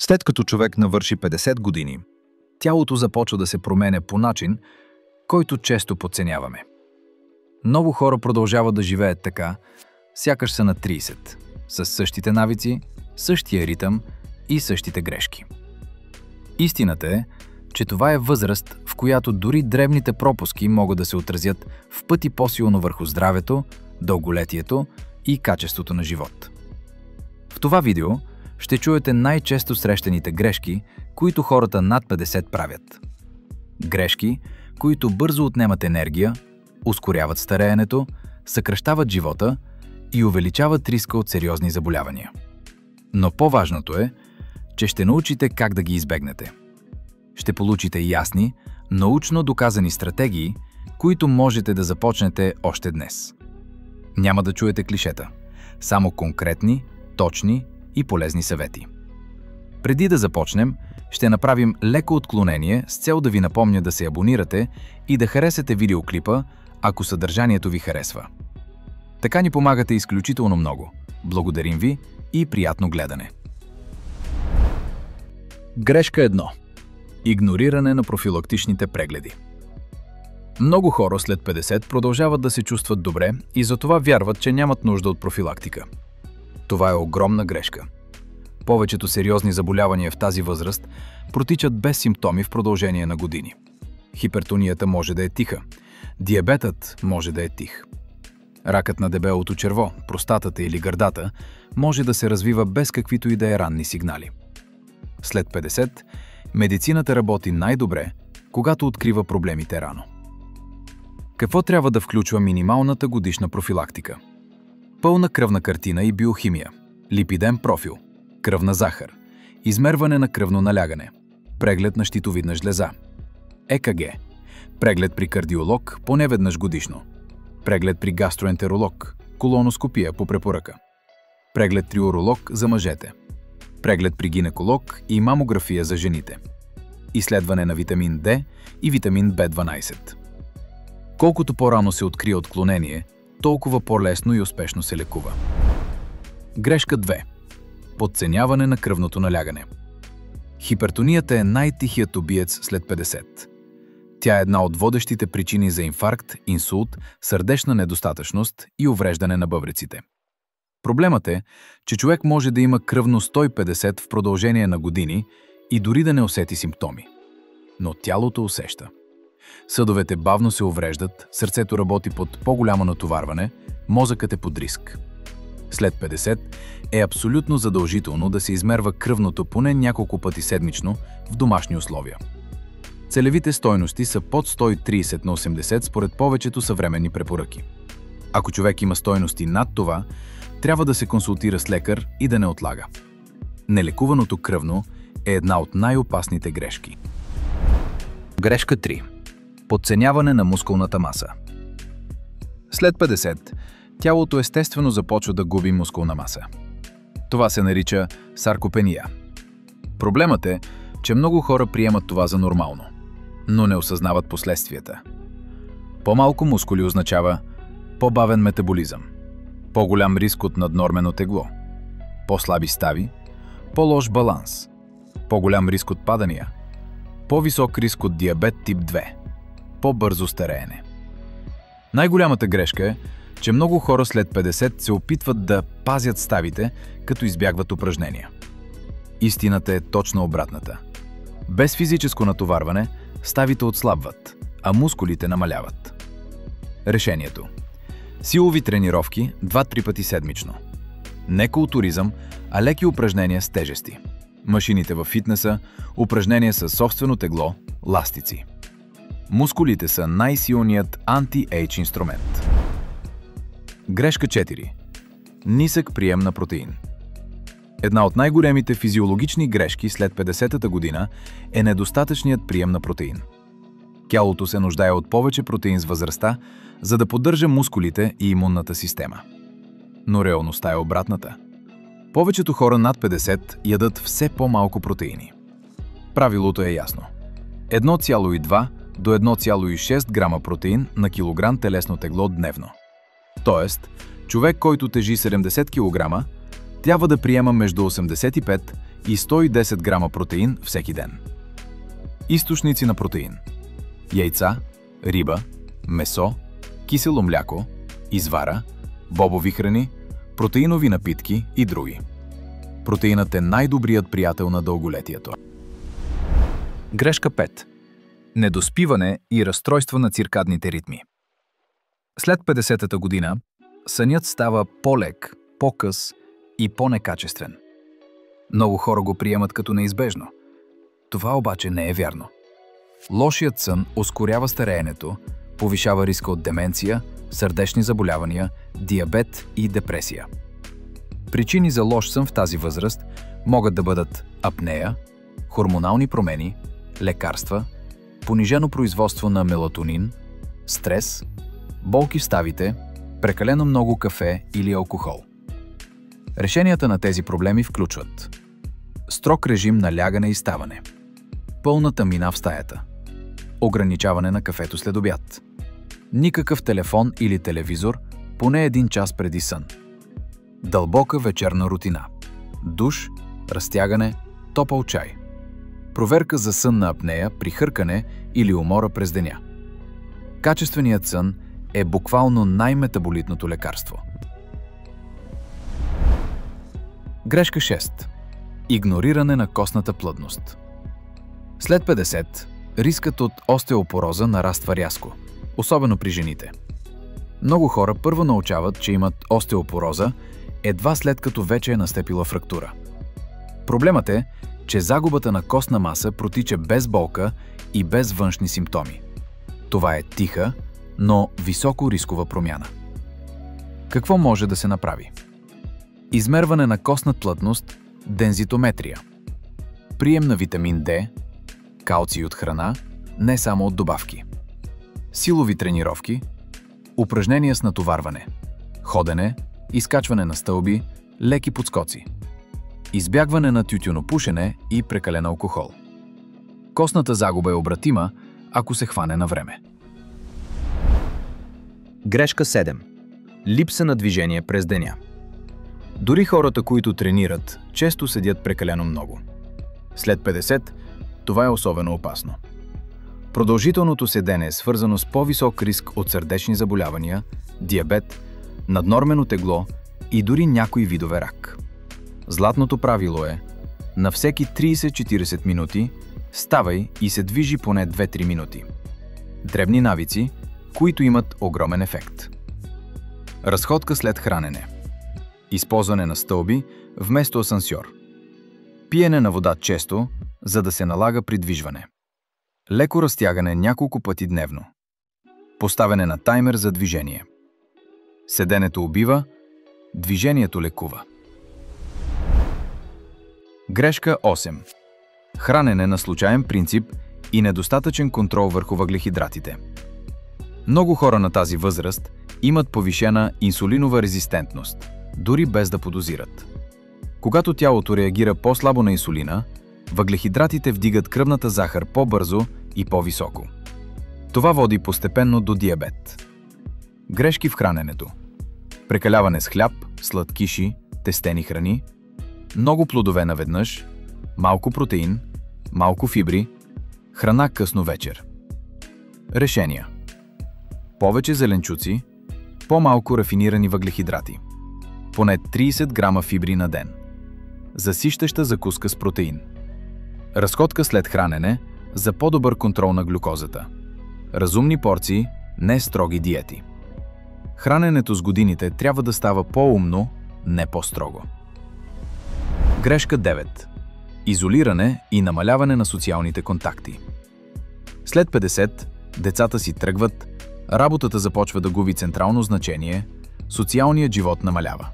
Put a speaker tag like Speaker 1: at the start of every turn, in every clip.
Speaker 1: След като човек навърши 50 години, тялото започва да се променя по начин, който често подценяваме. Много хора продължават да живеят така, сякаш са на 30, с същите навици, същия ритъм и същите грешки. Истината е, че това е възраст, в която дори дребните пропуски могат да се отразят в пъти по-силно върху здравето, дълголетието и качеството на живот. В това видео ще чуете най-често срещаните грешки, които хората над 50 правят. Грешки, които бързо отнемат енергия, ускоряват стареенето, съкращават живота и увеличават риска от сериозни заболявания. Но по-важното е, че ще научите как да ги избегнете. Ще получите ясни, научно доказани стратегии, които можете да започнете още днес. Няма да чуете клишета, само конкретни, точни и полезни съвети. Преди да започнем, ще направим леко отклонение с цел да ви напомня да се абонирате и да харесате видеоклипа, ако съдържанието ви харесва. Така ни помагате изключително много. Благодарим ви и приятно гледане! Грешка 1. Игнориране на профилактичните прегледи. Много хора след 50 продължават да се чувстват добре и затова вярват, че нямат нужда от профилактика. Това е огромна грешка. Повечето сериозни заболявания в тази възраст протичат без симптоми в продължение на години. Хипертонията може да е тиха, диабетът може да е тих. Ракът на дебелото черво, простатата или гърдата може да се развива без каквито и да е ранни сигнали. След 50, медицината работи най-добре, когато открива проблемите рано. Какво трябва да включва минималната годишна профилактика? Пълна кръвна картина и биохимия, липиден профил, кръвна захар, измерване на кръвно налягане, преглед на щитовидна жлеза, ЕКГ, преглед при кардиолог поне веднъж годишно, преглед при гастроентеролог, колоноскопия по препоръка, преглед при уролог за мъжете, преглед при гинеколог и мамография за жените, изследване на витамин D и витамин B12. Колкото по-рано се открие отклонение, толкова по-лесно и успешно се лекува. Грешка 2. Подценяване на кръвното налягане. Хипертонията е най-тихият убиец след 50. Тя е една от водещите причини за инфаркт, инсулт, сърдечна недостатъчност и увреждане на бъбреците. Проблемът е, че човек може да има кръвно 150 в продължение на години и дори да не усети симптоми. Но тялото усеща. Съдовете бавно се увреждат, сърцето работи под по-голямо натоварване, мозъкът е под риск. След 50 е абсолютно задължително да се измерва кръвното поне няколко пъти седмично в домашни условия. Целевите стойности са под 130/80 според повечето съвременни препоръки. Ако човек има стойности над това, трябва да се консултира с лекар и да не отлага. Нелекуваното кръвно е една от най-опасните грешки. Грешка 3. Подценяване на мускулната маса. След 50, тялото естествено започва да губи мускулна маса. Това се нарича саркопения. Проблемът е, че много хора приемат това за нормално, но не осъзнават последствията. По-малко мускули означава по-бавен метаболизъм, по-голям риск от наднормено тегло, по-слаби стави, по-лош баланс, по-голям риск от падания, по-висок риск от диабет тип 2, по-бързо стареене. Най-голямата грешка е, че много хора след 50 се опитват да пазят ставите, като избягват упражнения. Истината е точно обратната. Без физическо натоварване ставите отслабват, а мускулите намаляват. Решението. Силови тренировки 2-3 пъти седмично. Не културизъм, а леки упражнения с тежести. Машините във фитнеса, упражнения със собствено тегло, ластици. Мускулите са най-силният анти-ейдж инструмент. Грешка 4. Нисък прием на протеин. Една от най-големите физиологични грешки след 50-та година е недостатъчният прием на протеин. Тялото се нуждае от повече протеин с възрастта, за да поддържа мускулите и имунната система. Но реалността е обратната. Повечето хора над 50 ядат все по-малко протеини. Правилото е ясно. 1,2 до 1,6 грама протеин на килограм телесно тегло дневно. Тоест, човек, който тежи 70 кг, трябва да приема между 85 и 110 грама протеин всеки ден. Източници на протеин: яйца, риба, месо, кисело мляко, извара, бобови храни, протеинови напитки и други. Протеинът е най-добрият приятел на дълголетието.
Speaker 2: Грешка 5. Недоспиване и разстройства на циркадните ритми. След 50-та година сънят става по-лек, по-къс и по-некачествен. Много хора го приемат като неизбежно. Това обаче не е вярно. Лошият сън ускорява стареенето, повишава риска от деменция, сърдечни заболявания, диабет и депресия. Причини за лош сън в тази възраст могат да бъдат апнея, хормонални промени, лекарства, понижено производство на мелатонин, стрес, болки в ставите, прекалено много кафе или алкохол. Решенията на тези проблеми включват строг режим на лягане и ставане, пълна тъмнина в стаята, ограничаване на кафето след обяд, никакъв телефон или телевизор поне 1 час преди сън, дълбока вечерна рутина, душ, разтягане, топъл чай, проверка за сънна апнея при хъркане или умора през деня. Качественият сън е буквално най-метаболитното лекарство. Грешка 6. Игнориране на костната плътност. След 50, рискът от остеопороза нараства рязко, особено при жените. Много хора първо научават, че имат остеопороза едва след като вече е настъпила фрактура. Проблемът е, че загубата на костна маса протича без болка и без външни симптоми. Това е тиха, но високо рискова промяна. Какво може да се направи? Измерване на костна плътност, дензитометрия. Прием на витамин D, калций от храна, не само от добавки. Силови тренировки, упражнения с натоварване, ходене, изкачване на стълби, леки подскоци. Избягване на тютюнопушене и прекален алкохол. Костната загуба е обратима, ако се хване на време. Грешка 7. Липса на движение през деня.
Speaker 1: Дори хората, които тренират, често седят прекалено много. След 50, това е особено опасно. Продължителното седене е свързано с по-висок риск от сърдечни заболявания, диабет, наднормено тегло и дори някои видове рак. Златното правило е: на всеки 30-40 минути ставай и се движи поне 2-3 минути. Дребни навици, които имат огромен ефект. Разходка след хранене. Използване на стълби вместо асансьор. Пиене на вода често, за да се налага придвижване. Леко разтягане няколко пъти дневно. Поставяне на таймер за движение. Седенето убива, движението лекува. Грешка 8. Хранене на случаен принцип и недостатъчен контрол върху въглехидратите. Много хора на тази възраст имат повишена инсулинова резистентност, дори без да подозират. Когато тялото реагира по-слабо на инсулина, въглехидратите вдигат кръвната захар по-бързо и по-високо. Това води постепенно до диабет. Грешки в храненето. Прекаляване с хляб, сладкиши, тестени храни, много плодове наведнъж, малко протеин, малко фибри, храна късно вечер. Решения. Повече зеленчуци, по-малко рафинирани въглехидрати, поне 30 грама фибри на ден, засищаща закуска с протеин, разходка след хранене за по-добър контрол на глюкозата, разумни порции, не строги диети. Храненето с годините трябва да става по-умно, не по-строго. Грешка 9. Изолиране и намаляване на социалните контакти. След 50, децата си тръгват, работата започва да губи централно значение, социалният живот намалява.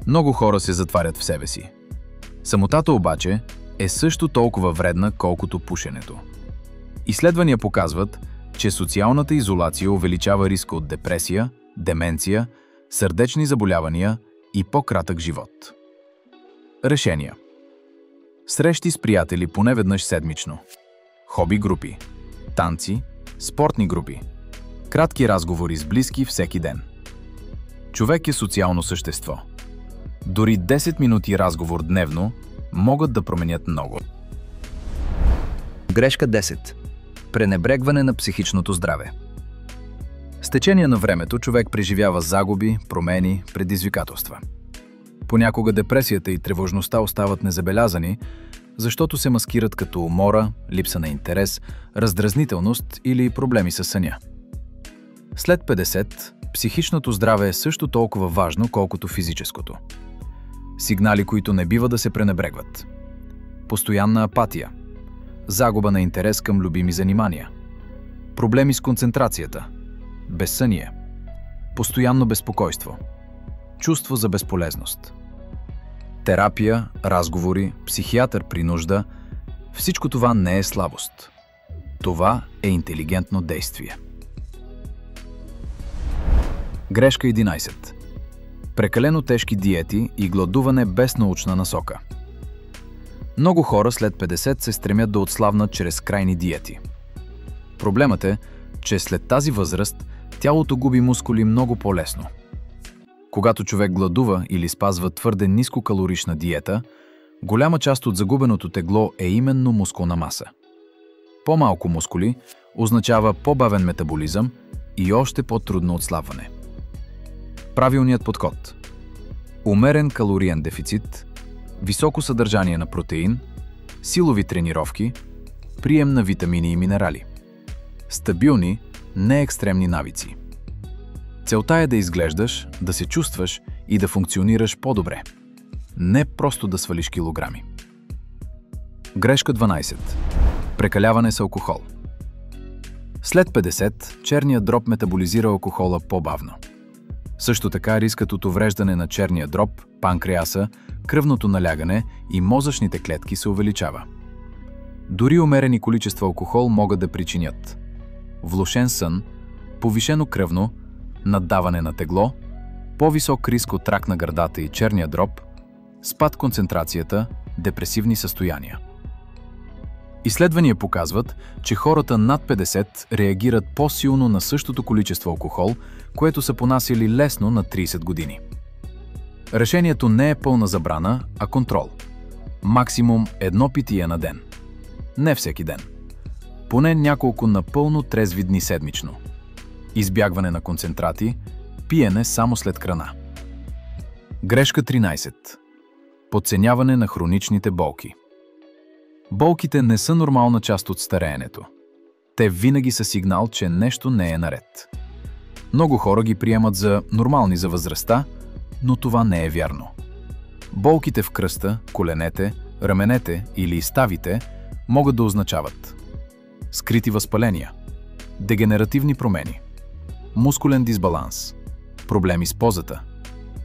Speaker 1: Много хора се затварят в себе си. Самотата обаче е също толкова вредна, колкото пушенето. Изследвания показват, че социалната изолация увеличава риска от депресия, деменция, сърдечни заболявания и по-кратък живот. Решения. Срещи с приятели поне веднъж седмично. Хоби групи. Танци, спортни групи. Кратки разговори с близки всеки ден. Човек е социално същество. Дори 10 минути разговор дневно могат да променят много.
Speaker 2: Грешка 10. Пренебрегване на психичното здраве. С течение на времето човек преживява загуби, промени, предизвикателства. Понякога депресията и тревожността остават незабелязани, защото се маскират като умора, липса на интерес, раздразнителност или проблеми със съня. След 50, психичното здраве е също толкова важно, колкото физическото. Сигнали, които не бива да се пренебрегват. Постоянна апатия, загуба на интерес към любими занимания, проблеми с концентрацията, безсъние, постоянно безпокойство, чувство за безполезност. Терапия, разговори, психиатър при нужда – всичко това не е слабост. Това е интелигентно действие. Грешка 11. Прекалено тежки диети и гладуване без научна насока. Много хора след 50 се стремят да отслабнат чрез крайни диети. Проблемът е, че след тази възраст тялото губи мускули много по-лесно. Когато човек гладува или спазва твърде нискокалорична диета, голяма част от загубеното тегло е именно мускулна маса. По-малко мускули означава по-бавен метаболизъм и още по-трудно отслабване. Правилният подход: умерен калориен дефицит, високо съдържание на протеин, силови тренировки, прием на витамини и минерали. Стабилни, неекстремни навици. Целта е да изглеждаш, да се чувстваш и да функционираш по-добре. Не просто да свалиш килограми. Грешка 12. Прекаляване с алкохол. След 50, черният дроб метаболизира алкохола по-бавно. Също така рискът от увреждане на черния дроб, панкреаса, кръвното налягане и мозъчните клетки се увеличава. Дори умерени количества алкохол могат да причинят влошен сън, повишено кръвно, наддаване на тегло, по-висок риск от рак на гърдата и черния дроб, спад концентрацията, депресивни състояния. Изследвания показват, че хората над 50 реагират по-силно на същото количество алкохол, което са понасяли лесно на 30 години. Решението не е пълна забрана, а контрол. Максимум 1 питие на ден. Не всеки ден. Поне няколко напълно трезви дни седмично. Избягване на концентрати, пиене само след храна. Грешка 13. Подценяване на хроничните болки. Болките не са нормална част от стареенето. Те винаги са сигнал, че нещо не е наред. Много хора ги приемат за нормални за възрастта, но това не е вярно. Болките в кръста, коленете, раменете или ставите могат да означават скрити възпаления, дегенеративни промени, мускулен дисбаланс, проблеми с позата,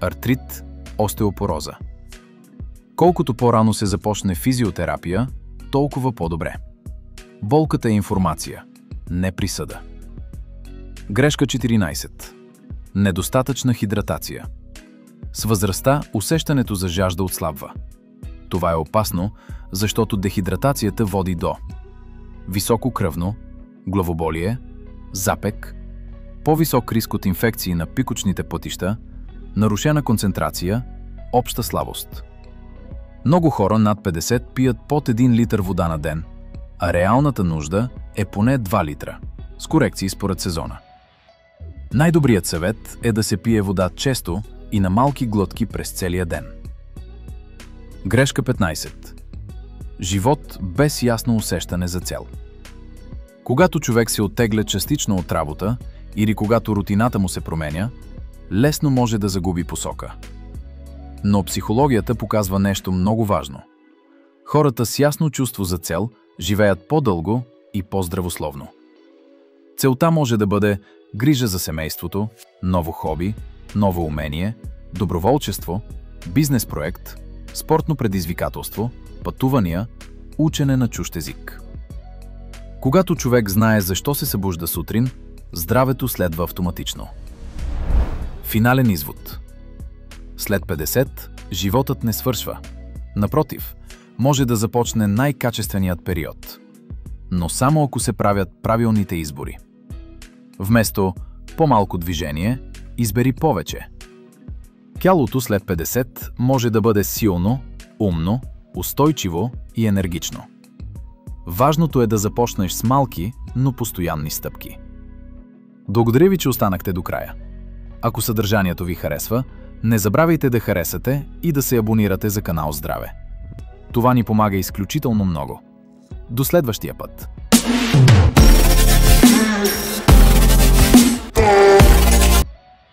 Speaker 2: артрит, остеопороза. Колкото по-рано се започне физиотерапия, толкова по-добре. Болката е информация, не присъда. Грешка 14. Недостатъчна хидратация. С възрастта усещането за жажда отслабва. Това е опасно, защото дехидратацията води до високо кръвно, главоболие, запек, по-висок риск от инфекции на пикочните пътища, нарушена концентрация, обща слабост. Много хора над 50 пият под 1 литър вода на ден, а реалната нужда е поне 2 литра, с корекции според сезона. Най-добрият съвет е да се пие вода често и на малки глътки през целия ден. Грешка 15. Живот без ясно усещане за цел. Когато човек се оттегля частично от работа или когато рутината му се променя, лесно може да загуби посока. Но психологията показва нещо много важно. Хората с ясно чувство за цел живеят по-дълго и по-здравословно. Целта може да бъде грижа за семейството, ново хоби, ново умение, доброволчество, бизнес проект, спортно предизвикателство, пътувания, учене на чужд език. Когато човек знае защо се събужда сутрин, здравето следва автоматично. Финален извод. След 50, животът не свършва. Напротив, може да започне най-качественият период. Но само ако се правят правилните избори. Вместо по-малко движение, избери повече. Тялото след 50 може да бъде силно, умно,
Speaker 1: устойчиво и енергично. Важното е да започнеш с малки, но постоянни стъпки. Благодаря ви, че останахте до края. Ако съдържанието ви харесва, не забравяйте да харесате и да се абонирате за канал Здраве. Това ни помага изключително много. До следващия път!